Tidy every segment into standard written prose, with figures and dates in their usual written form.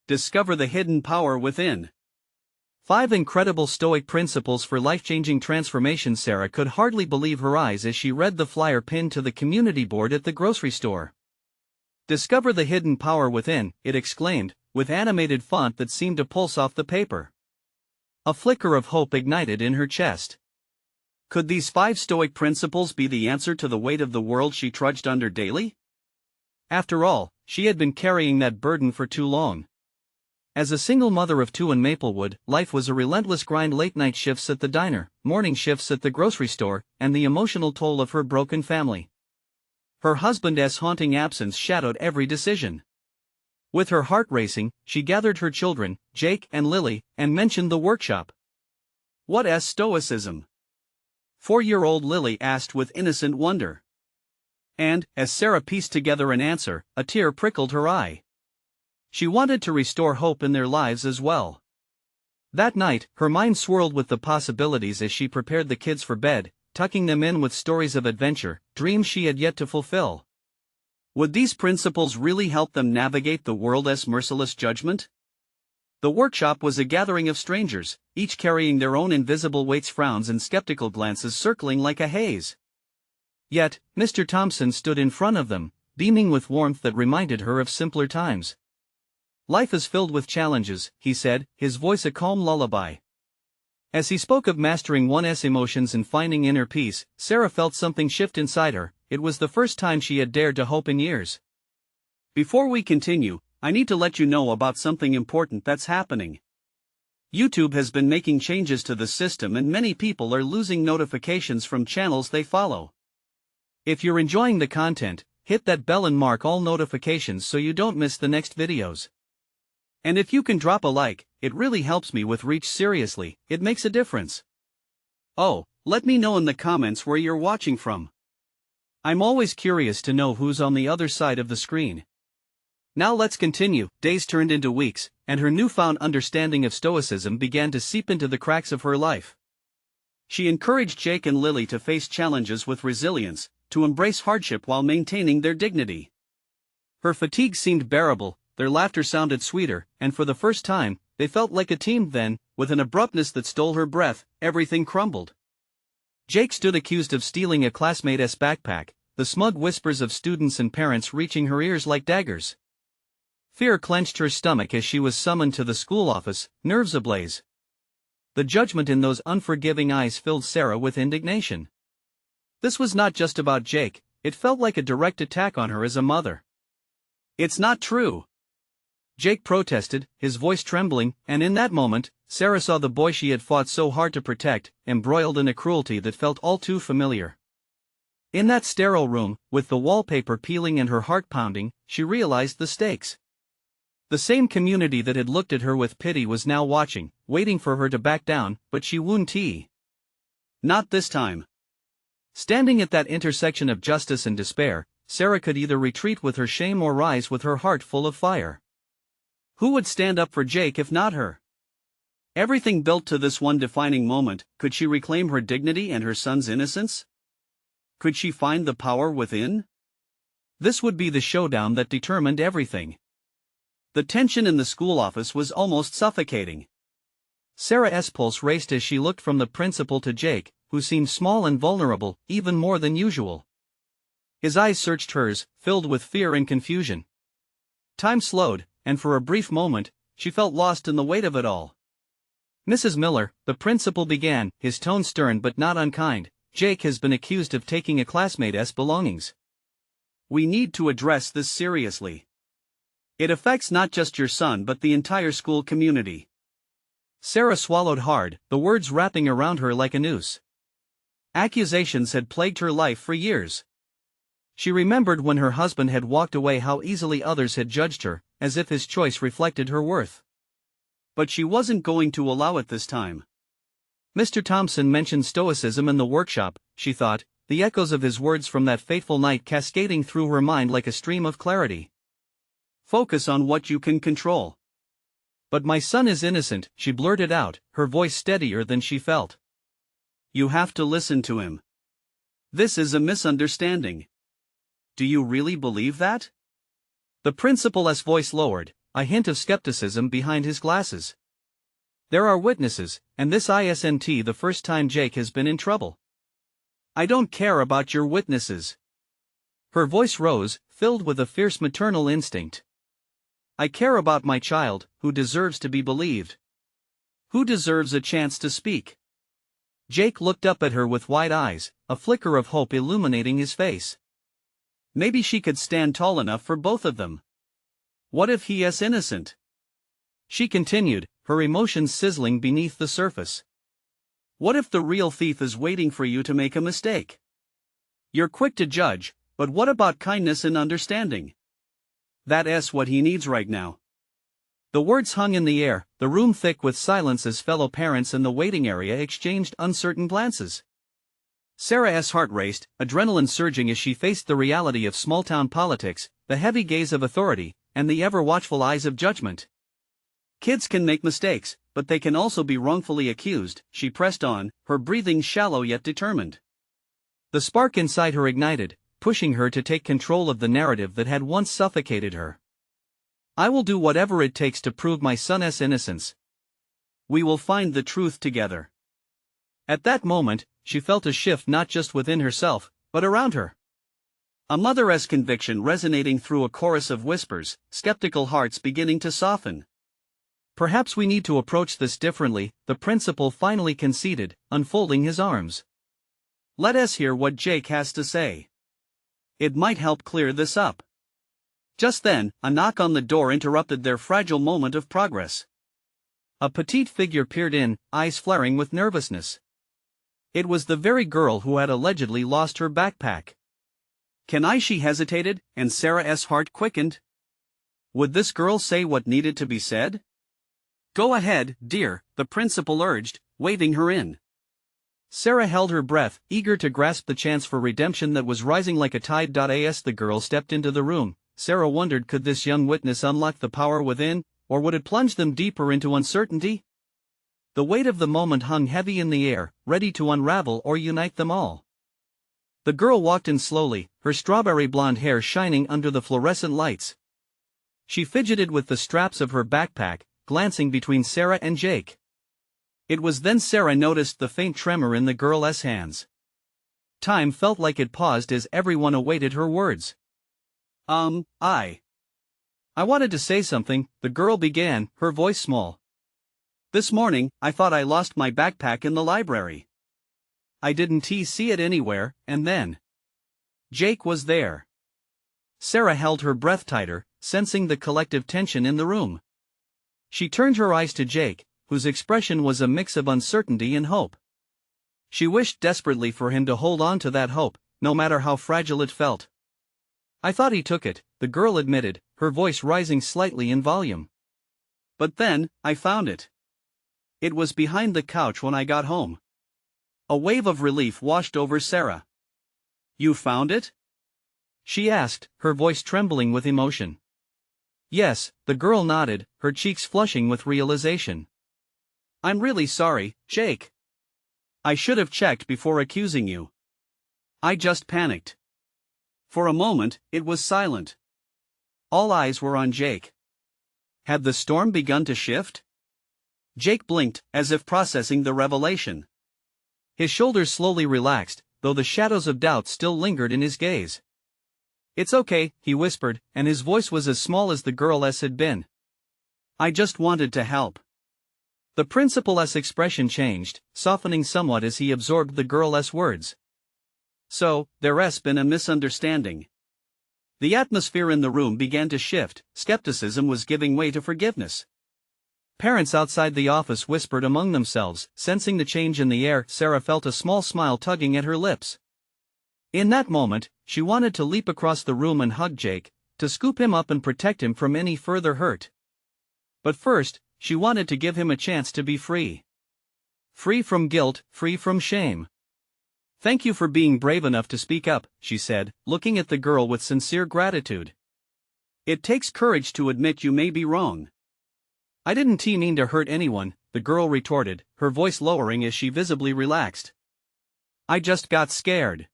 Discover the hidden power within. 5 incredible Stoic principles for life-changing transformation. Sarah could hardly believe her eyes as she read the flyer pinned to the community board at the grocery store. Discover the hidden power within, it exclaimed, with animated font that seemed to pulse off the paper. A flicker of hope ignited in her chest. Could these 5 Stoic principles be the answer to the weight of the world she trudged under daily? After all, she had been carrying that burden for too long. As a single mother of 2 in Maplewood, life was a relentless grind: late-night shifts at the diner, morning shifts at the grocery store, and the emotional toll of her broken family. Her husband's haunting absence shadowed every decision. With her heart racing, she gathered her children, Jake and Lily, and mentioned the workshop. "What is Stoicism?" 4-year-old Lily asked with innocent wonder. And, as Sarah pieced together an answer, a tear prickled her eye. She wanted to restore hope in their lives as well. That night, her mind swirled with the possibilities as she prepared the kids for bed, tucking them in with stories of adventure, dreams she had yet to fulfill. Would these principles really help them navigate the world's merciless judgment? The workshop was a gathering of strangers, each carrying their own invisible weights, frowns and skeptical glances circling like a haze. Yet, Mr. Thompson stood in front of them, beaming with warmth that reminded her of simpler times. "Life is filled with challenges," he said, his voice a calm lullaby. As he spoke of mastering one's emotions and finding inner peace, Sarah felt something shift inside her. It was the first time she had dared to hope in years. "Before we continue, I need to let you know about something important that's happening. YouTube has been making changes to the system and many people are losing notifications from channels they follow. If you're enjoying the content, hit that bell and mark all notifications so you don't miss the next videos. And if you can drop a like, it really helps me with reach. Seriously, it makes a difference. Oh, let me know in the comments where you're watching from. I'm always curious to know who's on the other side of the screen." Now let's continue. Days turned into weeks, and her newfound understanding of Stoicism began to seep into the cracks of her life. She encouraged Jake and Lily to face challenges with resilience, to embrace hardship while maintaining their dignity. Her fatigue seemed bearable, their laughter sounded sweeter, and for the first time, they felt like a team. Then, with an abruptness that stole her breath, everything crumbled. Jake stood accused of stealing a classmate's backpack, the smug whispers of students and parents reaching her ears like daggers. Fear clenched her stomach as she was summoned to the school office, nerves ablaze. The judgment in those unforgiving eyes filled Sarah with indignation. This was not just about Jake, it felt like a direct attack on her as a mother. "It's not true," Jake protested, his voice trembling, and in that moment, Sarah saw the boy she had fought so hard to protect, embroiled in a cruelty that felt all too familiar. In that sterile room, with the wallpaper peeling and her heart pounding, she realized the stakes. The same community that had looked at her with pity was now watching, waiting for her to back down, but she wouldn't. Not this time. Standing at that intersection of justice and despair, Sarah could either retreat with her shame or rise with her heart full of fire. Who would stand up for Jake if not her? Everything built to this one defining moment. Could she reclaim her dignity and her son's innocence? Could she find the power within? This would be the showdown that determined everything. The tension in the school office was almost suffocating. Sarah's pulse raced as she looked from the principal to Jake, who seemed small and vulnerable, even more than usual. His eyes searched hers, filled with fear and confusion. Time slowed, and for a brief moment, she felt lost in the weight of it all. "Mrs. Miller," the principal began, his tone stern but not unkind, "Jake has been accused of taking a classmate's belongings. We need to address this seriously. It affects not just your son but the entire school community." Sarah swallowed hard, the words wrapping around her like a noose. Accusations had plagued her life for years. She remembered when her husband had walked away how easily others had judged her, as if his choice reflected her worth. But she wasn't going to allow it this time. Mr. Thompson mentioned Stoicism in the workshop, she thought, the echoes of his words from that fateful night cascading through her mind like a stream of clarity. "Focus on what you can control." "But my son is innocent," she blurted out, her voice steadier than she felt. "You have to listen to him. This is a misunderstanding." "Do you really believe that?" The principal's voice lowered, a hint of skepticism behind his glasses. There are witnesses, and this isn't the first time Jake has been in trouble. I don't care about your witnesses. Her voice rose, filled with a fierce maternal instinct. I care about my child, who deserves to be believed. Who deserves a chance to speak. Jake looked up at her with wide eyes, a flicker of hope illuminating his face. Maybe she could stand tall enough for both of them. What if he is innocent? She continued, her emotions sizzling beneath the surface. What if the real thief is waiting for you to make a mistake? You're quick to judge, but what about kindness and understanding? That's what he needs right now. The words hung in the air, the room thick with silence as fellow parents in the waiting area exchanged uncertain glances. Sarah's heart raced, adrenaline surging as she faced the reality of small-town politics, the heavy gaze of authority, and the ever-watchful eyes of judgment. Kids can make mistakes, but they can also be wrongfully accused, she pressed on, her breathing shallow yet determined. The spark inside her ignited, pushing her to take control of the narrative that had once suffocated her. I will do whatever it takes to prove my son's innocence. We will find the truth together. At that moment, she felt a shift not just within herself, but around her. A mother's conviction resonating through a chorus of whispers, skeptical hearts beginning to soften. Perhaps we need to approach this differently, the principal finally conceded, unfolding his arms. Let us hear what Jake has to say. It might help clear this up. Just then, a knock on the door interrupted their fragile moment of progress. A petite figure peered in, eyes flaring with nervousness. It was the very girl who had allegedly lost her backpack. She hesitated, and Sarah's heart quickened. Would this girl say what needed to be said? Go ahead, dear, the principal urged, waving her in. Sarah held her breath, eager to grasp the chance for redemption that was rising like a tide. As the girl stepped into the room, Sarah wondered, could this young witness unlock the power within, or would it plunge them deeper into uncertainty? The weight of the moment hung heavy in the air, ready to unravel or unite them all. The girl walked in slowly, her strawberry blonde hair shining under the fluorescent lights. She fidgeted with the straps of her backpack, glancing between Sarah and Jake. It was then Sarah noticed the faint tremor in the girl's hands. Time felt like it paused as everyone awaited her words. I wanted to say something, the girl began, her voice small. This morning, I thought I lost my backpack in the library. I didn't see it anywhere, and then Jake was there. Sarah held her breath tighter, sensing the collective tension in the room. She turned her eyes to Jake, whose expression was a mix of uncertainty and hope. She wished desperately for him to hold on to that hope, no matter how fragile it felt. I thought he took it, the girl admitted, her voice rising slightly in volume. But then, I found it. It was behind the couch when I got home. A wave of relief washed over Sarah. You found it? She asked, her voice trembling with emotion. Yes, the girl nodded, her cheeks flushing with realization. I'm really sorry, Jake. I should have checked before accusing you. I just panicked. For a moment, it was silent. All eyes were on Jake. Had the storm begun to shift? Jake blinked, as if processing the revelation. His shoulders slowly relaxed, though the shadows of doubt still lingered in his gaze. It's okay, he whispered, and his voice was as small as the girl's had been. I just wanted to help. The principal's expression changed, softening somewhat as he absorbed the girl's words. So, there's been a misunderstanding. The atmosphere in the room began to shift, skepticism was giving way to forgiveness. Parents outside the office whispered among themselves, sensing the change in the air. Sarah felt a small smile tugging at her lips. In that moment, she wanted to leap across the room and hug Jake, to scoop him up and protect him from any further hurt. But first, she wanted to give him a chance to be free. Free from guilt, free from shame. Thank you for being brave enough to speak up, she said, looking at the girl with sincere gratitude. It takes courage to admit you may be wrong. I didn't mean to hurt anyone, the girl retorted, her voice lowering as she visibly relaxed. I just got scared.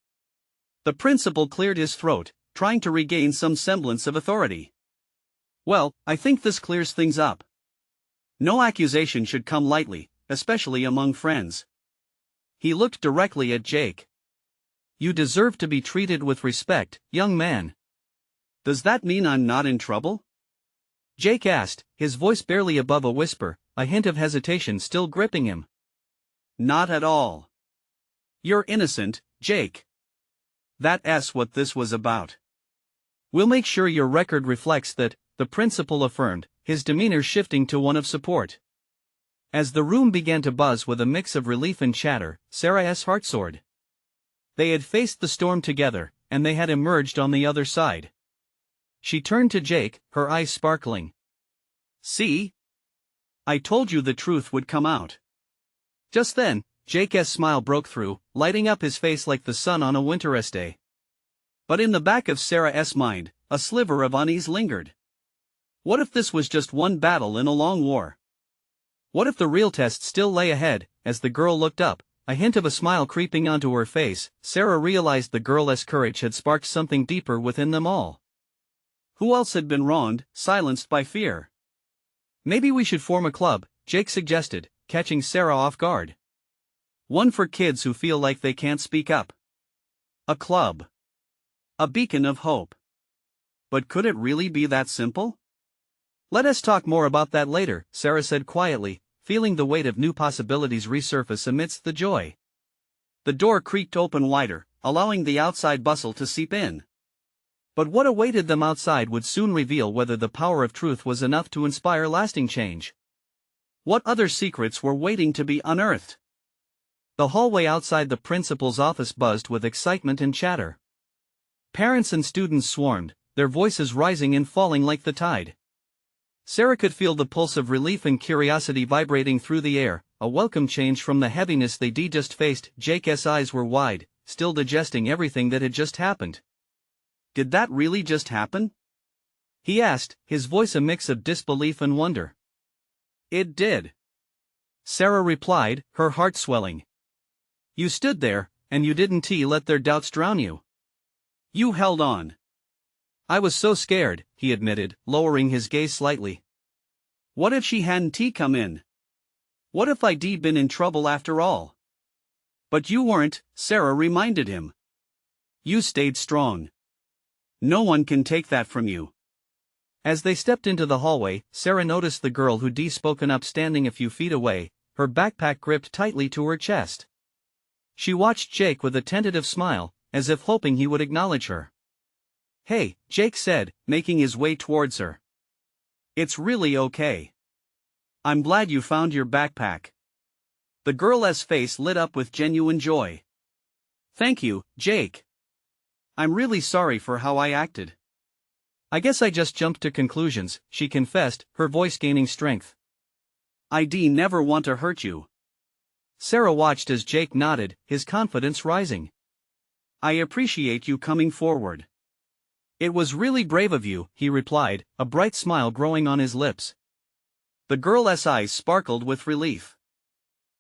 The principal cleared his throat, trying to regain some semblance of authority. Well, I think this clears things up. No accusation should come lightly, especially among friends. He looked directly at Jake. You deserve to be treated with respect, young man. Does that mean I'm not in trouble? Jake asked, his voice barely above a whisper, a hint of hesitation still gripping him. Not at all. You're innocent, Jake. That's what this was about. We'll make sure your record reflects that, the principal affirmed, his demeanor shifting to one of support. As the room began to buzz with a mix of relief and chatter, Sarah's heart soared. They had faced the storm together, and they had emerged on the other side. She turned to Jake, her eyes sparkling. See? I told you the truth would come out. Just then, Jake's smile broke through, lighting up his face like the sun on a winter's day. But in the back of Sarah's mind, a sliver of unease lingered. What if this was just one battle in a long war? What if the real test still lay ahead? As the girl looked up, a hint of a smile creeping onto her face, Sarah realized the girl's courage had sparked something deeper within them all. Who else had been wronged, silenced by fear? Maybe we should form a club, Jake suggested, catching Sarah off guard. One for kids who feel like they can't speak up. A club. A beacon of hope. But could it really be that simple? Let us talk more about that later, Sarah said quietly, feeling the weight of new possibilities resurface amidst the joy. The door creaked open wider, allowing the outside bustle to seep in. But what awaited them outside would soon reveal whether the power of truth was enough to inspire lasting change. What other secrets were waiting to be unearthed? The hallway outside the principal's office buzzed with excitement and chatter. Parents and students swarmed, their voices rising and falling like the tide. Sarah could feel the pulse of relief and curiosity vibrating through the air, a welcome change from the heaviness they just faced. Jake's eyes were wide, still digesting everything that had just happened. Did that really just happen? He asked, his voice a mix of disbelief and wonder. It did. Sarah replied, her heart swelling. You stood there, and you didn't let their doubts drown you. You held on. I was so scared, he admitted, lowering his gaze slightly. What if she hadn't come in? What if I'd been in trouble after all? But you weren't, Sarah reminded him. You stayed strong. No one can take that from you. As they stepped into the hallway, Sarah noticed the girl who'd spoken up standing a few feet away, her backpack gripped tightly to her chest. She watched Jake with a tentative smile, as if hoping he would acknowledge her. Hey, Jake said, making his way towards her. It's really okay. I'm glad you found your backpack. The girl's face lit up with genuine joy. Thank you, Jake. I'm really sorry for how I acted. I guess I just jumped to conclusions, she confessed, her voice gaining strength. I'd never want to hurt you. Sarah watched as Jake nodded, his confidence rising. I appreciate you coming forward. It was really brave of you, he replied, a bright smile growing on his lips. The girl's eyes sparkled with relief.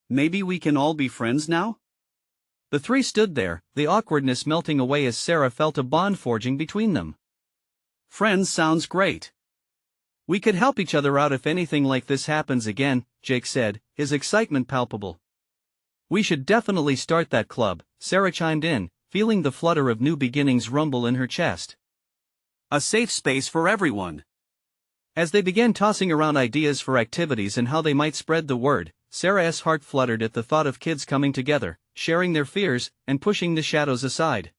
Maybe we can all be friends now? The three stood there, the awkwardness melting away as Sarah felt a bond forging between them. Friends sounds great. We could help each other out if anything like this happens again, Jake said, his excitement palpable. We should definitely start that club, Sarah chimed in, feeling the flutter of new beginnings rumble in her chest. A safe space for everyone. As they began tossing around ideas for activities and how they might spread the word, Sarah's heart fluttered at the thought of kids coming together, sharing their fears, and pushing the shadows aside.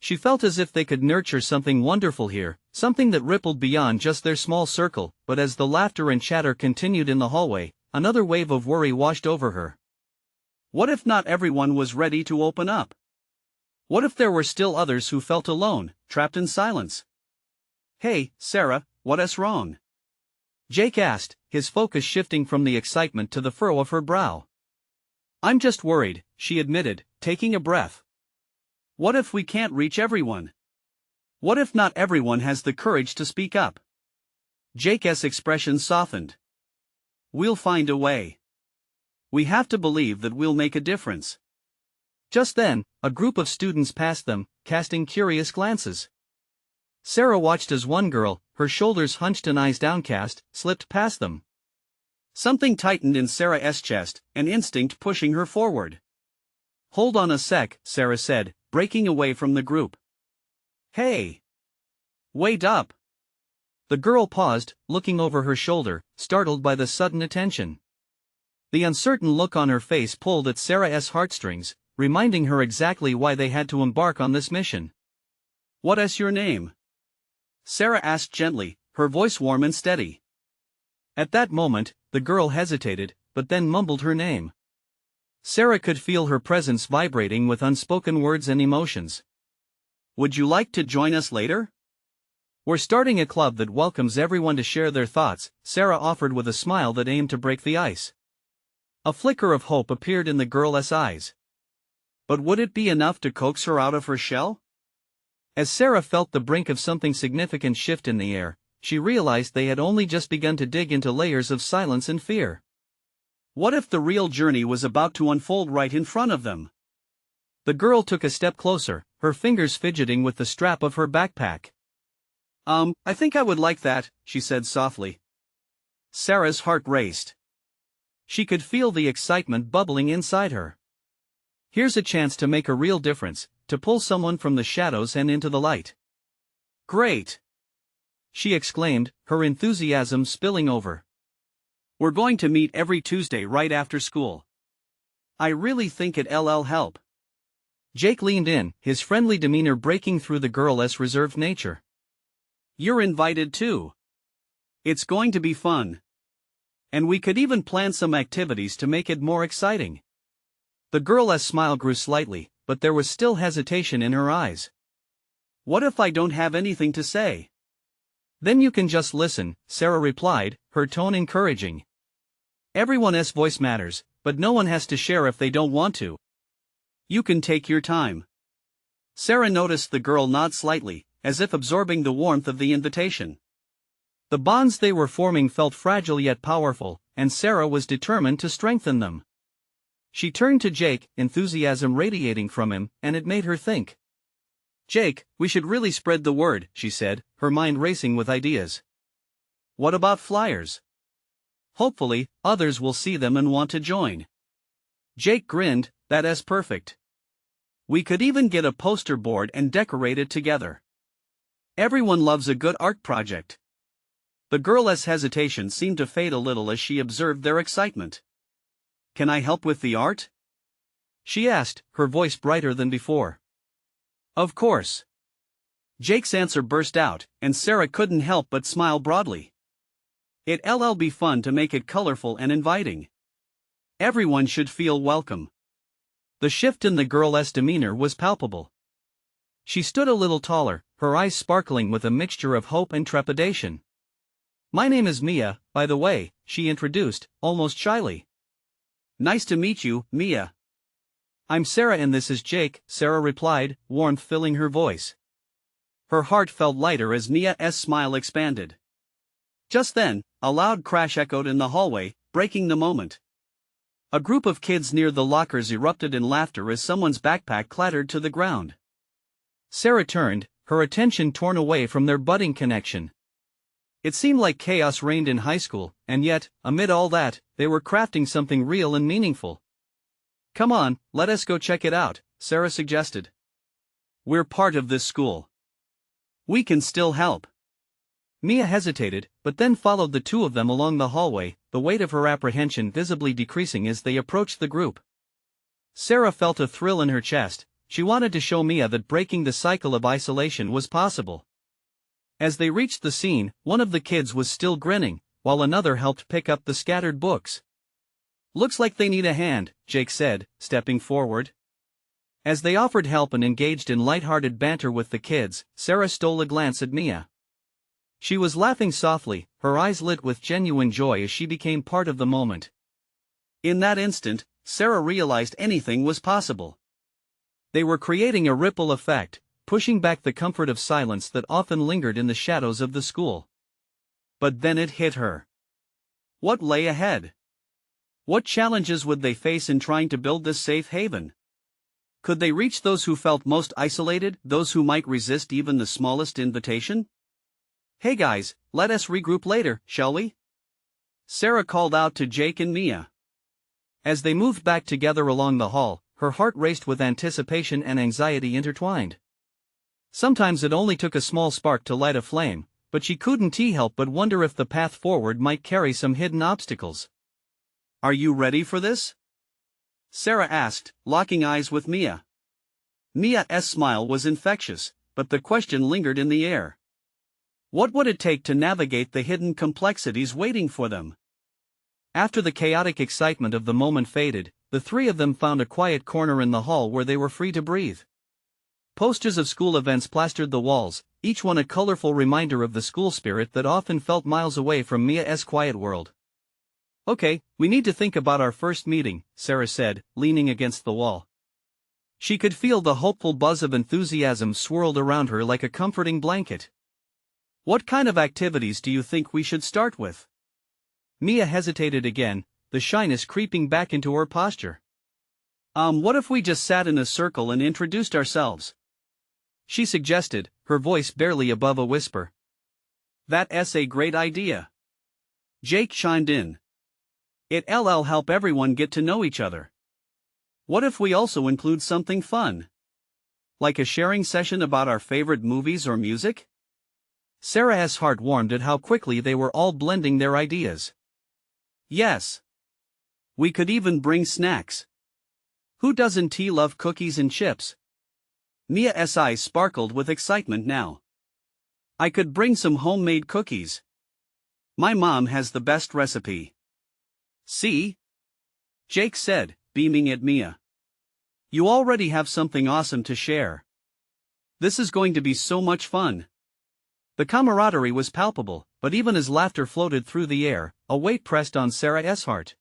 She felt as if they could nurture something wonderful here, something that rippled beyond just their small circle, but as the laughter and chatter continued in the hallway, another wave of worry washed over her. What if not everyone was ready to open up? What if there were still others who felt alone, trapped in silence? Hey, Sarah, what's wrong? Jake asked, his focus shifting from the excitement to the furrow of her brow. I'm just worried, she admitted, taking a breath. What if we can't reach everyone? What if not everyone has the courage to speak up? Jake's expression softened. We'll find a way. We have to believe that we'll make a difference. Just then, a group of students passed them, casting curious glances. Sarah watched as one girl, her shoulders hunched and eyes downcast, slipped past them. Something tightened in Sarah's chest, an instinct pushing her forward. "Hold on a sec," Sarah said, breaking away from the group. "Hey! Wait up!" The girl paused, looking over her shoulder, startled by the sudden attention. The uncertain look on her face pulled at Sarah's heartstrings, reminding her exactly why they had to embark on this mission. "What is your name?" Sarah asked gently, her voice warm and steady. At that moment, the girl hesitated, but then mumbled her name. Sarah could feel her presence vibrating with unspoken words and emotions. "Would you like to join us later? We're starting a club that welcomes everyone to share their thoughts," Sarah offered with a smile that aimed to break the ice. A flicker of hope appeared in the girl's eyes. But would it be enough to coax her out of her shell? As Sarah felt the brink of something significant shift in the air, she realized they had only just begun to dig into layers of silence and fear. What if the real journey was about to unfold right in front of them? The girl took a step closer, her fingers fidgeting with the strap of her backpack. I think I would like that," she said softly. Sarah's heart raced. She could feel the excitement bubbling inside her. Here's a chance to make a real difference, to pull someone from the shadows and into the light. "Great!" she exclaimed, her enthusiasm spilling over. "We're going to meet every Tuesday right after school. I really think it'll help." Jake leaned in, his friendly demeanor breaking through the girl's reserved nature. "You're invited too. It's going to be fun. And we could even plan some activities to make it more exciting." The girl's smile grew slightly, but there was still hesitation in her eyes. "What if I don't have anything to say?" "Then you can just listen," Sarah replied, her tone encouraging. "Everyone's voice matters, but no one has to share if they don't want to. You can take your time." Sarah noticed the girl nod slightly, as if absorbing the warmth of the invitation. The bonds they were forming felt fragile yet powerful, and Sarah was determined to strengthen them. She turned to Jake, enthusiasm radiating from him, and it made her think. "Jake, we should really spread the word," she said, her mind racing with ideas. "What about flyers? Hopefully, others will see them and want to join." Jake grinned, "That's perfect. We could even get a poster board and decorate it together. Everyone loves a good art project." The girl's hesitation seemed to fade a little as she observed their excitement. "Can I help with the art?" she asked, her voice brighter than before. "Of course." Jake's answer burst out, and Sarah couldn't help but smile broadly. It'll be fun to make it colorful and inviting. Everyone should feel welcome. The shift in the girl's demeanor was palpable. She stood a little taller, her eyes sparkling with a mixture of hope and trepidation. "My name is Mia, by the way," she introduced, almost shyly. "Nice to meet you, Mia." "I'm Sarah and this is Jake," Sarah replied, warmth filling her voice. Her heart felt lighter as Mia's smile expanded. Just then, a loud crash echoed in the hallway, breaking the moment. A group of kids near the lockers erupted in laughter as someone's backpack clattered to the ground. Sarah turned, her attention torn away from their budding connection. It seemed like chaos reigned in high school, and yet, amid all that, they were crafting something real and meaningful. "Come on, let us go check it out," Sarah suggested. "We're part of this school. We can still help." Mia hesitated, but then followed the two of them along the hallway, the weight of her apprehension visibly decreasing as they approached the group. Sarah felt a thrill in her chest. She wanted to show Mia that breaking the cycle of isolation was possible. As they reached the scene, one of the kids was still grinning, while another helped pick up the scattered books. "Looks like they need a hand," Jake said, stepping forward. As they offered help and engaged in light-hearted banter with the kids, Sarah stole a glance at Mia. She was laughing softly, her eyes lit with genuine joy as she became part of the moment. In that instant, Sarah realized anything was possible. They were creating a ripple effect, pushing back the comfort of silence that often lingered in the shadows of the school. But then it hit her. What lay ahead? What challenges would they face in trying to build this safe haven? Could they reach those who felt most isolated, those who might resist even the smallest invitation? Hey guys, let us regroup later, shall we? Sarah called out to Jake and Mia. As they moved back together along the hall, her heart raced with anticipation and anxiety intertwined. Sometimes it only took a small spark to light a flame, but she couldn't help but wonder if the path forward might carry some hidden obstacles. Are you ready for this? Sarah asked, locking eyes with Mia. Mia's smile was infectious, but the question lingered in the air. What would it take to navigate the hidden complexities waiting for them? After the chaotic excitement of the moment faded, the three of them found a quiet corner in the hall where they were free to breathe. Posters of school events plastered the walls, each one a colorful reminder of the school spirit that often felt miles away from Mia's quiet world. Okay, we need to think about our first meeting, Sarah said, leaning against the wall. She could feel the hopeful buzz of enthusiasm swirled around her like a comforting blanket. What kind of activities do you think we should start with? Mia hesitated again, the shyness creeping back into her posture. What if we just sat in a circle and introduced ourselves? She suggested, her voice barely above a whisper. That's a great idea. Jake chimed in. It'll help everyone get to know each other. What if we also include something fun? Like a sharing session about our favorite movies or music? Sarah's heart warmed at how quickly they were all blending their ideas. Yes. We could even bring snacks. Who doesn't love cookies and chips? Mia's eyes sparkled with excitement now. I could bring some homemade cookies. My mom has the best recipe. See? Jake said, beaming at Mia. You already have something awesome to share. This is going to be so much fun. The camaraderie was palpable, but even as laughter floated through the air, a weight pressed on Sarah's heart.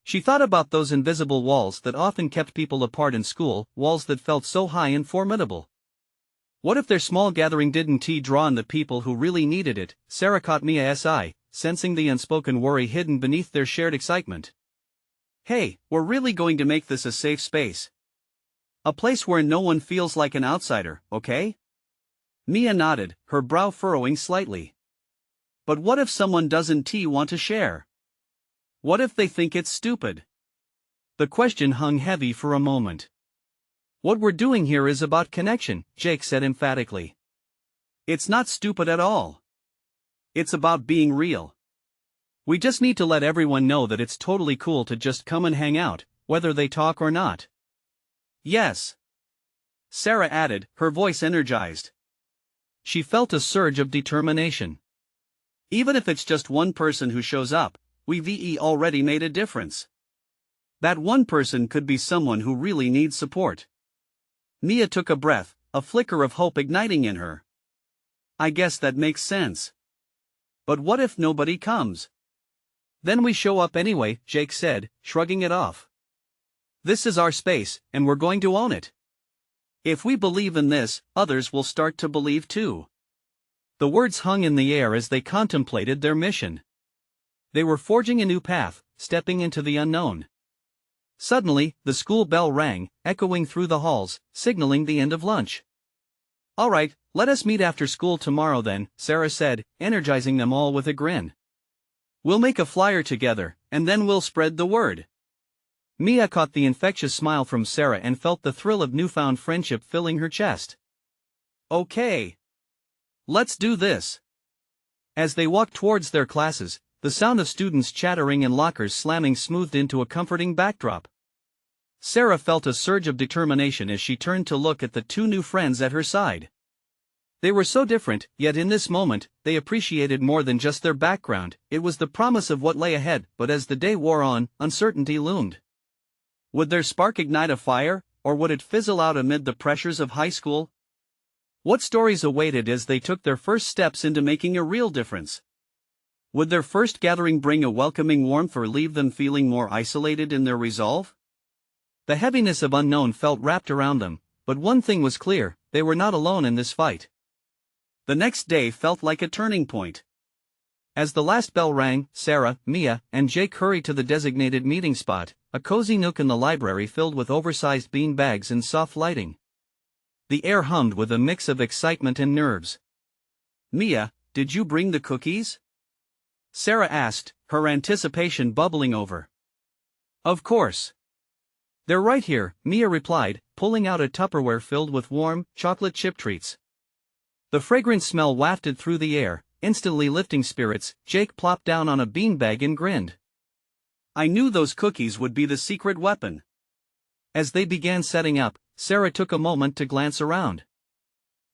She thought about those invisible walls that often kept people apart in school, walls that felt so high and formidable. What if their small gathering didn't draw in the people who really needed it? Sarah caught Mia's eye, sensing the unspoken worry hidden beneath their shared excitement. Hey, we're really going to make this a safe space. A place where no one feels like an outsider, okay? Mia nodded, her brow furrowing slightly. But what if someone doesn't want to share? What if they think it's stupid? The question hung heavy for a moment. What we're doing here is about connection, Jake said emphatically. It's not stupid at all. It's about being real. We just need to let everyone know that it's totally cool to just come and hang out, whether they talk or not. Yes. Sarah added, her voice energized. She felt a surge of determination. Even if it's just one person who shows up, we've already made a difference. That one person could be someone who really needs support. Mia took a breath, a flicker of hope igniting in her. I guess that makes sense. But what if nobody comes? Then we show up anyway, Jake said, shrugging it off. This is our space, and we're going to own it. If we believe in this, others will start to believe too. The words hung in the air as they contemplated their mission. They were forging a new path, stepping into the unknown. Suddenly, the school bell rang, echoing through the halls, signaling the end of lunch. All right, let us meet after school tomorrow then, Sarah said, energizing them all with a grin. We'll make a flyer together, and then we'll spread the word. Mia caught the infectious smile from Sarah and felt the thrill of newfound friendship filling her chest. Okay. Let's do this. As they walked towards their classes, the sound of students chattering and lockers slamming smoothed into a comforting backdrop. Sarah felt a surge of determination as she turned to look at the two new friends at her side. They were so different, yet in this moment, they appreciated more than just their background. It was the promise of what lay ahead, but as the day wore on, uncertainty loomed. Would their spark ignite a fire, or would it fizzle out amid the pressures of high school? What stories awaited as they took their first steps into making a real difference? Would their first gathering bring a welcoming warmth or leave them feeling more isolated in their resolve? The heaviness of unknown felt wrapped around them, but one thing was clear, they were not alone in this fight. The next day felt like a turning point. As the last bell rang, Sarah, Mia, and Jake hurried to the designated meeting spot, a cozy nook in the library filled with oversized bean bags and soft lighting. The air hummed with a mix of excitement and nerves. "Mia, did you bring the cookies?" Sarah asked, her anticipation bubbling over. "Of course. They're right here," Mia replied, pulling out a Tupperware filled with warm, chocolate chip treats. The fragrant smell wafted through the air, instantly lifting spirits. Jake plopped down on a beanbag and grinned. "I knew those cookies would be the secret weapon." As they began setting up, Sarah took a moment to glance around.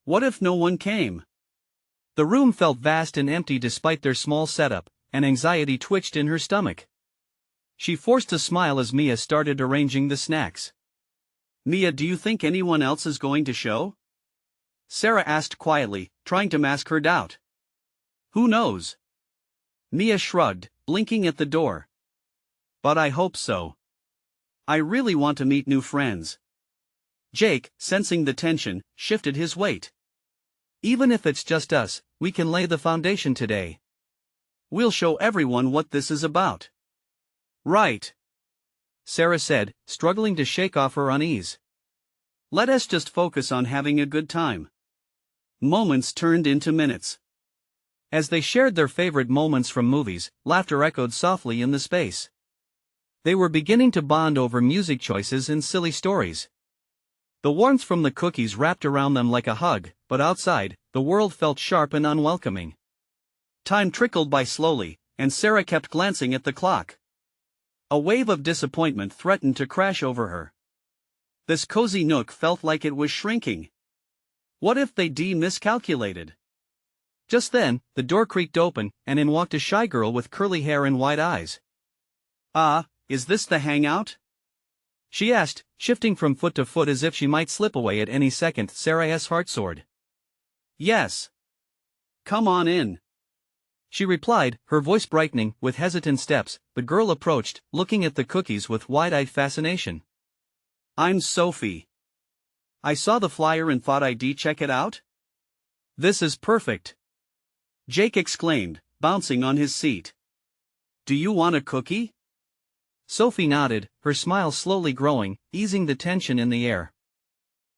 What if no one came? The room felt vast and empty despite their small setup, and anxiety twitched in her stomach. She forced a smile as Mia started arranging the snacks. "Mia, do you think anyone else is going to show?" Sarah asked quietly, trying to mask her doubt. "Who knows?" Mia shrugged, blinking at the door. "But I hope so. I really want to meet new friends." Jake, sensing the tension, shifted his weight. "Even if it's just us, we can lay the foundation today. We'll show everyone what this is about." "Right," Sarah said, struggling to shake off her unease. "Let us just focus on having a good time." Moments turned into minutes. As they shared their favorite moments from movies, laughter echoed softly in the space. They were beginning to bond over music choices and silly stories. The warmth from the cookies wrapped around them like a hug, but outside, the world felt sharp and unwelcoming. Time trickled by slowly, and Sarah kept glancing at the clock. A wave of disappointment threatened to crash over her. This cozy nook felt like it was shrinking. What if they miscalculated? Just then, the door creaked open, and in walked a shy girl with curly hair and wide eyes. "Ah, is this the hangout?" she asked, shifting from foot to foot as if she might slip away at any second. Sarah's heart soared. "Yes. Come on in," she replied, her voice brightening. With hesitant steps, the girl approached, looking at the cookies with wide-eyed fascination. "I'm Sophie. I saw the flyer and thought I'd check it out." "This is perfect," Jake exclaimed, bouncing on his seat. "Do you want a cookie?" Sophie nodded, her smile slowly growing, easing the tension in the air.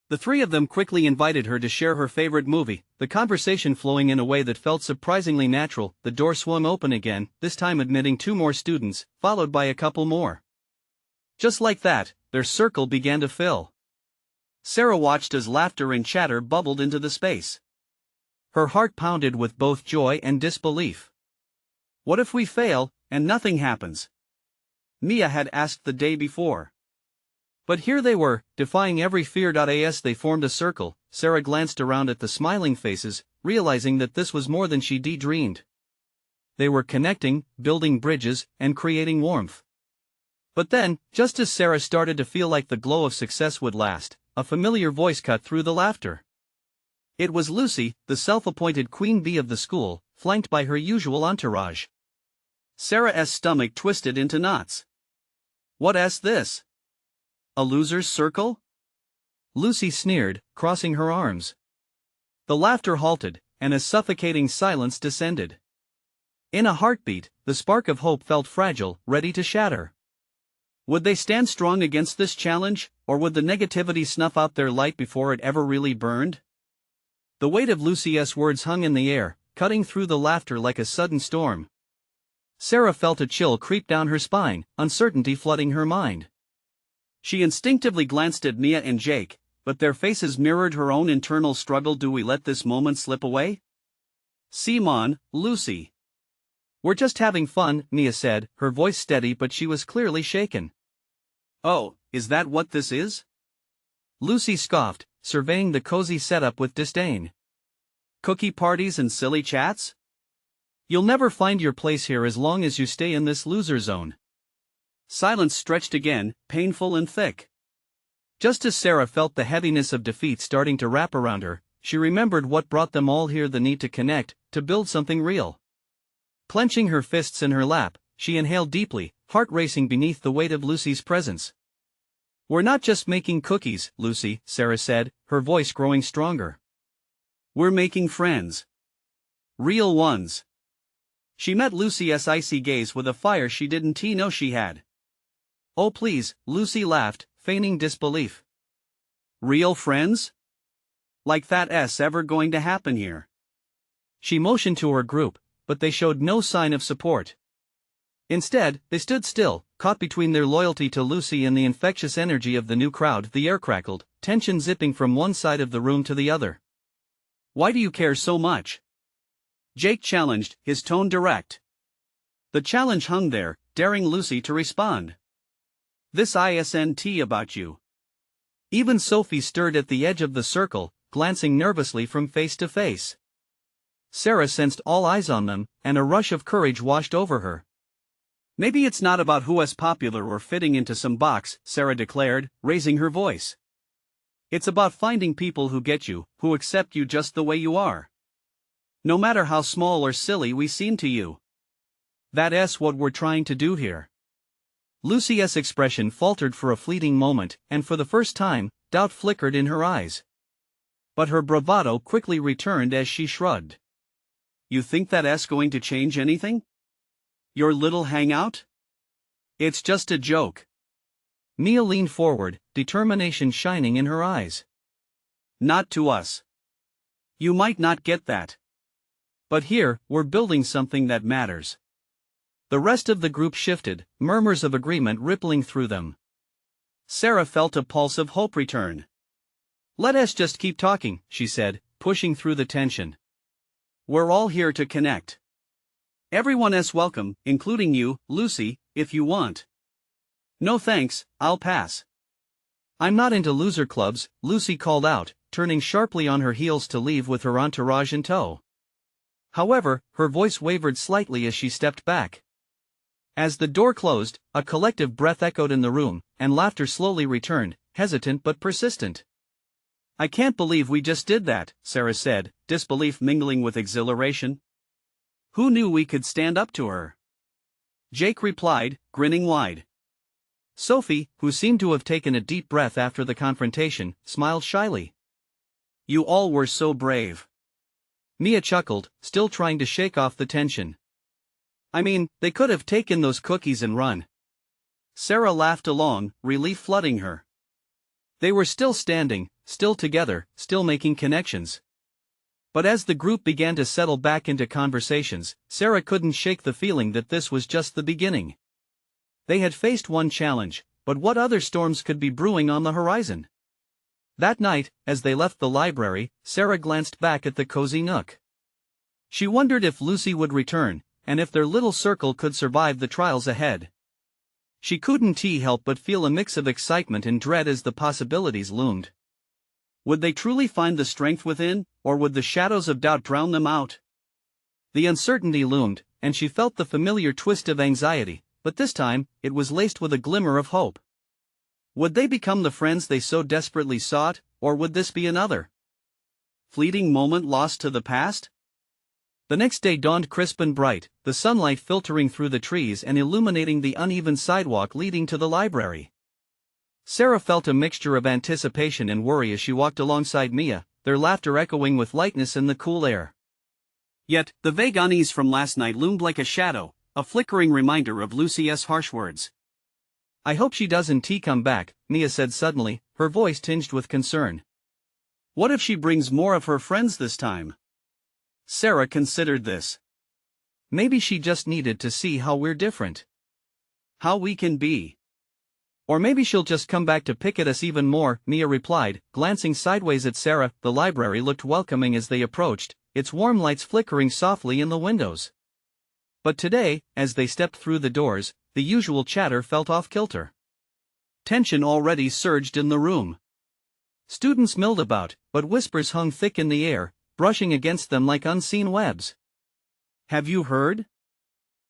The three of them quickly invited her to share her favorite movie, the conversation flowing in a way that felt surprisingly natural. The door swung open again, this time admitting 2 more students, followed by a couple more. Just like that, their circle began to fill. Sarah watched as laughter and chatter bubbled into the space. Her heart pounded with both joy and disbelief. What if we fail, and nothing happens? Mia had asked the day before. But here they were, defying every fear. As they formed a circle, Sarah glanced around at the smiling faces, realizing that this was more than she dreamed. They were connecting, building bridges, and creating warmth. But then, just as Sarah started to feel like the glow of success would last, a familiar voice cut through the laughter. It was Lucy, the self-appointed queen bee of the school, flanked by her usual entourage. Sarah's stomach twisted into knots. "What's this? A loser's circle?" Lucy sneered, crossing her arms. The laughter halted, and a suffocating silence descended. In a heartbeat, the spark of hope felt fragile, ready to shatter. Would they stand strong against this challenge, or would the negativity snuff out their light before it ever really burned? The weight of Lucy's words hung in the air, cutting through the laughter like a sudden storm. Sarah felt a chill creep down her spine, uncertainty flooding her mind. She instinctively glanced at Mia and Jake, but their faces mirrored her own internal struggle. Do we let this moment slip away? "Simon, Lucy. We're just having fun," Mia said, her voice steady but she was clearly shaken. "Oh, is that what this is?" Lucy scoffed, surveying the cozy setup with disdain. "Cookie parties and silly chats? You'll never find your place here as long as you stay in this loser zone." Silence stretched again, painful and thick. Just as Sarah felt the heaviness of defeat starting to wrap around her, she remembered what brought them all here: the need to connect, to build something real. Clenching her fists in her lap, she inhaled deeply, heart racing beneath the weight of Lucy's presence. "We're not just making cookies, Lucy," Sarah said, her voice growing stronger. "We're making friends. Real ones." She met Lucy's icy gaze with a fire she didn't know she had. Oh please, Lucy laughed, feigning disbelief. Real friends? Like that's ever going to happen here? She motioned to her group, but they showed no sign of support. Instead, they stood still, caught between their loyalty to Lucy and the infectious energy of the new crowd. The air crackled, tension zipping from one side of the room to the other. Why do you care so much? Jake challenged, his tone direct. The challenge hung there, daring Lucy to respond. This isn't about you. Even Sophie stirred at the edge of the circle, glancing nervously from face to face. Sarah sensed all eyes on them, and a rush of courage washed over her. Maybe it's not about who's popular or fitting into some box, Sarah declared, raising her voice. It's about finding people who get you, who accept you just the way you are. No matter how small or silly we seem to you. That's what we're trying to do here. Lucy's expression faltered for a fleeting moment, and for the first time, doubt flickered in her eyes. But her bravado quickly returned as she shrugged. You think that's going to change anything? Your little hangout? It's just a joke. Mia leaned forward, determination shining in her eyes. Not to us. You might not get that. But here, we're building something that matters. The rest of the group shifted, murmurs of agreement rippling through them. Sarah felt a pulse of hope return. Let us just keep talking, she said, pushing through the tension. We're all here to connect. Everyone is welcome, including you, Lucy, if you want. No thanks, I'll pass. I'm not into loser clubs, Lucy called out, turning sharply on her heels to leave with her entourage in tow. However, her voice wavered slightly as she stepped back. As the door closed, a collective breath echoed in the room, and laughter slowly returned, hesitant but persistent. I can't believe we just did that, Sarah said, disbelief mingling with exhilaration. Who knew we could stand up to her? Jake replied, grinning wide. Sophie, who seemed to have taken a deep breath after the confrontation, smiled shyly. You all were so brave. Mia chuckled, still trying to shake off the tension. I mean, they could have taken those cookies and run. Sarah laughed along, relief flooding her. They were still standing, still together, still making connections. But as the group began to settle back into conversations, Sarah couldn't shake the feeling that this was just the beginning. They had faced one challenge, but what other storms could be brewing on the horizon? That night, as they left the library, Sarah glanced back at the cozy nook. She wondered if Lucy would return, and if their little circle could survive the trials ahead. She couldn't help but feel a mix of excitement and dread as the possibilities loomed. Would they truly find the strength within, or would the shadows of doubt drown them out? The uncertainty loomed, and she felt the familiar twist of anxiety, but this time, it was laced with a glimmer of hope. Would they become the friends they so desperately sought, or would this be another fleeting moment lost to the past? The next day dawned crisp and bright, the sunlight filtering through the trees and illuminating the uneven sidewalk leading to the library. Sarah felt a mixture of anticipation and worry as she walked alongside Mia, their laughter echoing with lightness in the cool air. Yet, the vague unease from last night loomed like a shadow, a flickering reminder of Lucy's harsh words. I hope she doesn't come back, Mia said suddenly, her voice tinged with concern. What if she brings more of her friends this time? Sarah considered this. Maybe she just needed to see how we're different. How we can be. Or maybe she'll just come back to pick at us even more, Mia replied, glancing sideways at Sarah. The library looked welcoming as they approached, its warm lights flickering softly in the windows. But today, as they stepped through the doors, the usual chatter felt off-kilter. Tension already surged in the room. Students milled about, but whispers hung thick in the air, brushing against them like unseen webs. Have you heard?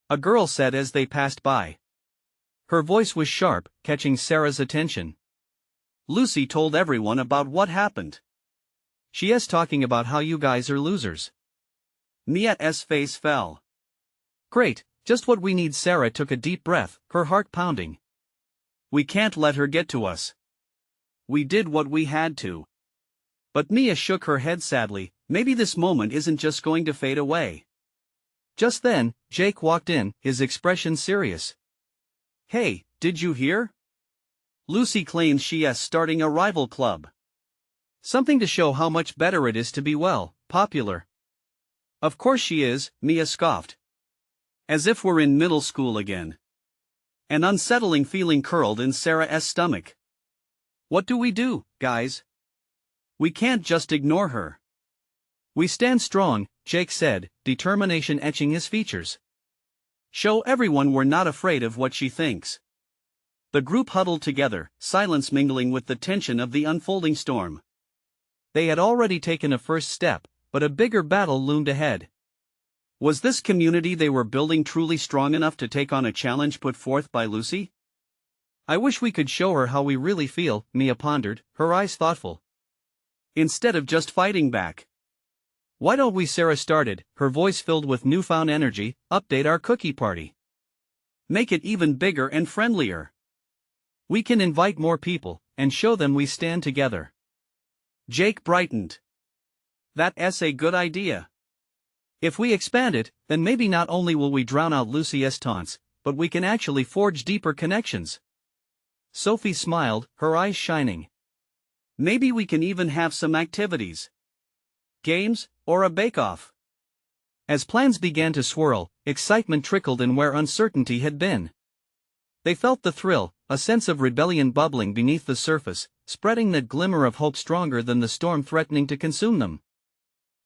A girl said as they passed by. Her voice was sharp, catching Sarah's attention. Lucy told everyone about what happened. She is talking about how you guys are losers. Mia's face fell. Great, just what we need. Sarah took a deep breath, her heart pounding. We can't let her get to us. We did what we had to. But Mia shook her head sadly. Maybe this moment isn't just going to fade away. Just then, Jake walked in, his expression serious. Hey, did you hear? Lucy claims she is starting a rival club. Something to show how much better it is to be popular. Of course she is, Mia scoffed. As if we're in middle school again. An unsettling feeling curled in Sarah's stomach. What do we do, guys? We can't just ignore her. We stand strong, Jake said, determination etching his features. Show everyone we're not afraid of what she thinks. The group huddled together, silence mingling with the tension of the unfolding storm. They had already taken a first step, but a bigger battle loomed ahead. Was this community they were building truly strong enough to take on a challenge put forth by Lucy? I wish we could show her how we really feel, Mia pondered, her eyes thoughtful. Instead of just fighting back. Why don't we, Sarah started, her voice filled with newfound energy, update our cookie party. Make it even bigger and friendlier. We can invite more people, and show them we stand together. Jake brightened. That's a good idea. If we expand it, then maybe not only will we drown out Lucy's taunts, but we can actually forge deeper connections. Sophie smiled, her eyes shining. Maybe we can even have some activities. Games, or a bake-off. As plans began to swirl, excitement trickled in where uncertainty had been. They felt the thrill, a sense of rebellion bubbling beneath the surface, spreading that glimmer of hope stronger than the storm threatening to consume them.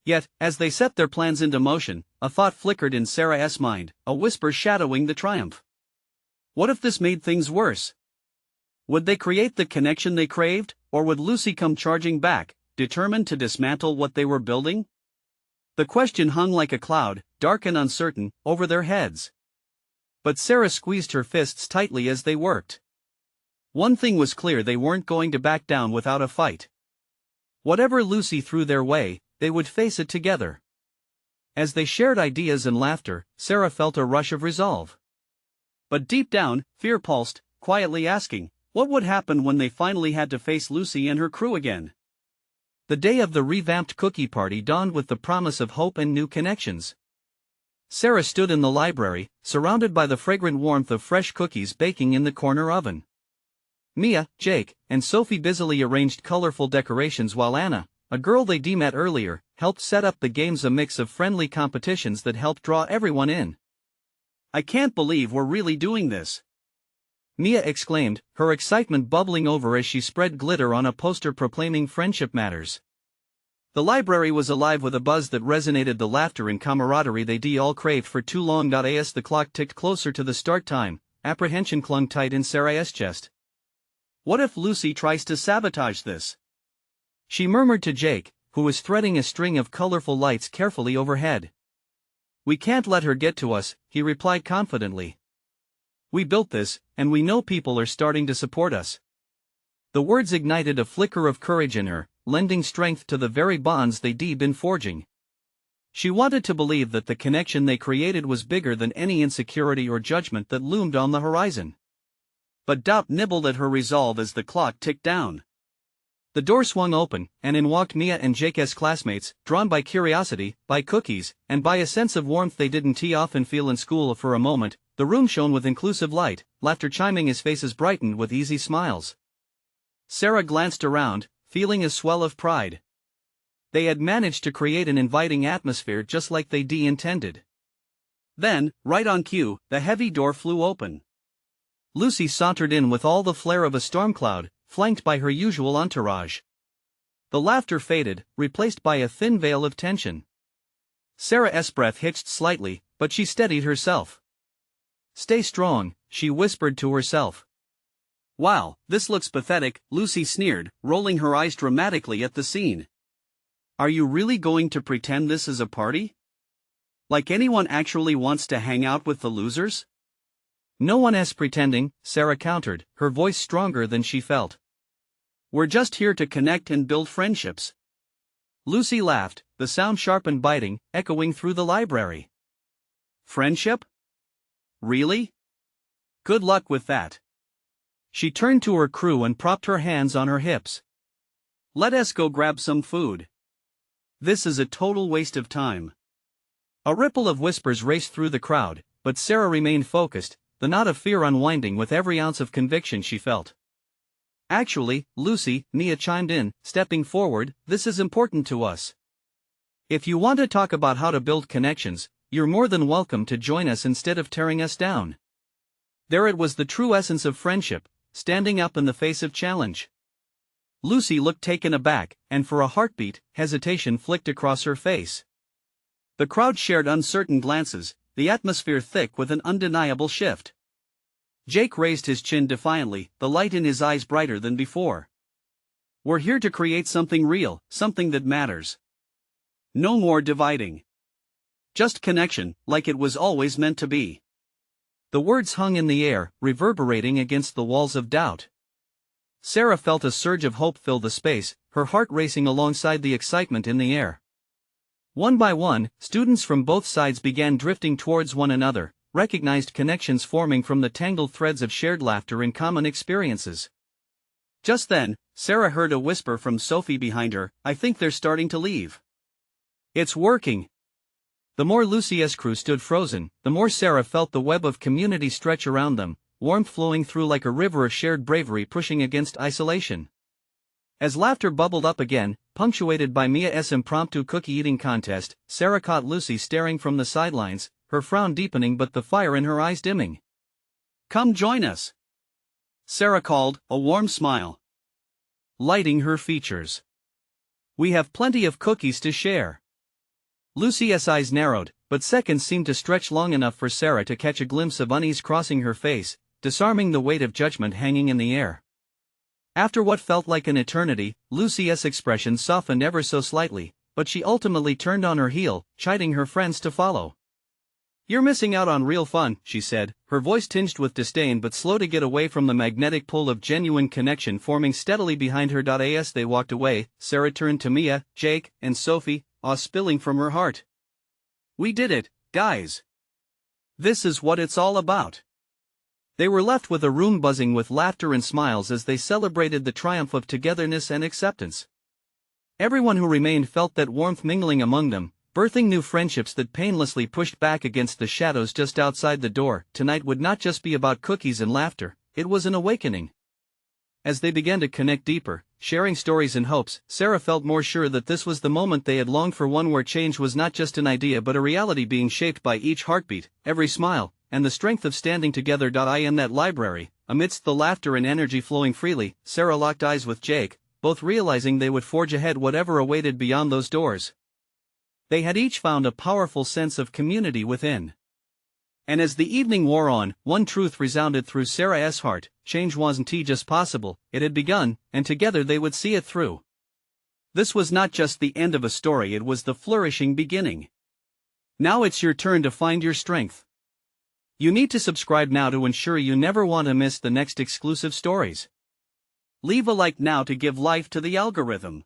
Yet, as they set their plans into motion, a thought flickered in Sarah's mind, a whisper shadowing the triumph. What if this made things worse? Would they create the connection they craved, or would Lucy come charging back, determined to dismantle what they were building? The question hung like a cloud, dark and uncertain, over their heads. But Sarah squeezed her fists tightly as they worked. One thing was clear: they weren't going to back down without a fight. Whatever Lucy threw their way, they would face it together. As they shared ideas and laughter, Sarah felt a rush of resolve. But deep down, fear pulsed, quietly asking, what would happen when they finally had to face Lucy and her crew again? The day of the revamped cookie party dawned with the promise of hope and new connections. Sarah stood in the library, surrounded by the fragrant warmth of fresh cookies baking in the corner oven. Mia, Jake, and Sophie busily arranged colorful decorations while Anna, a girl they'd met earlier, helped set up the games, a mix of friendly competitions that helped draw everyone in. I can't believe we're really doing this, Mia exclaimed, her excitement bubbling over as she spread glitter on a poster proclaiming friendship matters. The library was alive with a buzz that resonated, the laughter and camaraderie they'd all craved for too long. As the clock ticked closer to the start time, apprehension clung tight in Sarah's chest. What if Lucy tries to sabotage this? She murmured to Jake, who was threading a string of colorful lights carefully overhead. We can't let her get to us, he replied confidently. We built this, and we know people are starting to support us. The words ignited a flicker of courage in her, lending strength to the very bonds they'd been forging. She wanted to believe that the connection they created was bigger than any insecurity or judgment that loomed on the horizon. But doubt nibbled at her resolve as the clock ticked down. The door swung open, and in walked Mia and Jake's classmates, drawn by curiosity, by cookies, and by a sense of warmth they didn't often feel in school. For a moment, the room shone with inclusive light, laughter chiming as faces brightened with easy smiles. Sarah glanced around, feeling a swell of pride. They had managed to create an inviting atmosphere just like they'd intended. Then, right on cue, the heavy door flew open. Lucy sauntered in with all the flair of a storm cloud, flanked by her usual entourage. The laughter faded, replaced by a thin veil of tension. Sarah's breath hitched slightly, but she steadied herself. Stay strong, she whispered to herself. Wow, this looks pathetic, Lucy sneered, rolling her eyes dramatically at the scene. Are you really going to pretend this is a party? Like anyone actually wants to hang out with the losers? No one is pretending, Sarah countered, her voice stronger than she felt. We're just here to connect and build friendships. Lucy laughed, the sound sharp and biting, echoing through the library. Friendship? Really? Good luck with that. She turned to her crew and propped her hands on her hips. Let us go grab some food. This is a total waste of time. A ripple of whispers raced through the crowd, but Sarah remained focused, the knot of fear unwinding with every ounce of conviction she felt. Actually, Lucy, Nia chimed in, stepping forward, this is important to us. If you want to talk about how to build connections, you're more than welcome to join us instead of tearing us down. There it was, the true essence of friendship, standing up in the face of challenge. Lucy looked taken aback, and for a heartbeat, hesitation flicked across her face. The crowd shared uncertain glances, the atmosphere thick with an undeniable shift. Jake raised his chin defiantly, the light in his eyes brighter than before. We're here to create something real, something that matters. No more dividing. Just connection, like it was always meant to be. The words hung in the air, reverberating against the walls of doubt. Sarah felt a surge of hope fill the space, her heart racing alongside the excitement in the air. One by one, students from both sides began drifting towards one another, recognized connections forming from the tangled threads of shared laughter and common experiences. Just then, Sarah heard a whisper from Sophie behind her, I think they're starting to leave. It's working. The more Lucy's crew stood frozen, the more Sarah felt the web of community stretch around them, warmth flowing through like a river of shared bravery pushing against isolation. As laughter bubbled up again, punctuated by Mia's impromptu cookie-eating contest, Sarah caught Lucy staring from the sidelines, her frown deepening but the fire in her eyes dimming. Come join us, Sarah called, a warm smile lighting her features. We have plenty of cookies to share. Lucy's eyes narrowed, but seconds seemed to stretch long enough for Sarah to catch a glimpse of unease crossing her face, disarming the weight of judgment hanging in the air. After what felt like an eternity, Lucy's expression softened ever so slightly, but she ultimately turned on her heel, chiding her friends to follow. You're missing out on real fun, she said, her voice tinged with disdain but slow to get away from the magnetic pull of genuine connection forming steadily behind her. As they walked away, Sarah turned to Mia, Jake, and Sophie, awe spilling from her heart. We did it, guys. This is what it's all about. They were left with a room buzzing with laughter and smiles as they celebrated the triumph of togetherness and acceptance. Everyone who remained felt that warmth mingling among them, birthing new friendships that painlessly pushed back against the shadows just outside the door. Tonight would not just be about cookies and laughter, it was an awakening. As they began to connect deeper, sharing stories and hopes, Sarah felt more sure that this was the moment they had longed for, one where change was not just an idea but a reality being shaped by each heartbeat, every smile, and the strength of standing together. In that library, amidst the laughter and energy flowing freely, Sarah locked eyes with Jake, both realizing they would forge ahead whatever awaited beyond those doors. They had each found a powerful sense of community within. And as the evening wore on, one truth resounded through Sarah's heart: change wasn't just possible, it had begun, and together they would see it through. This was not just the end of a story, it was the flourishing beginning. Now it's your turn to find your strength. You need to subscribe now to ensure you never want to miss the next exclusive stories. Leave a like now to give life to the algorithm.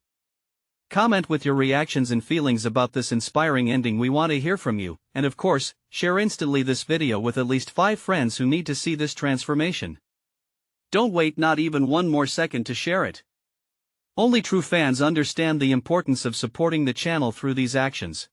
Comment with your reactions and feelings about this inspiring ending. We want to hear from you, and of course, share instantly this video with at least 5 friends who need to see this transformation. Don't wait not even one more second to share it. Only true fans understand the importance of supporting the channel through these actions.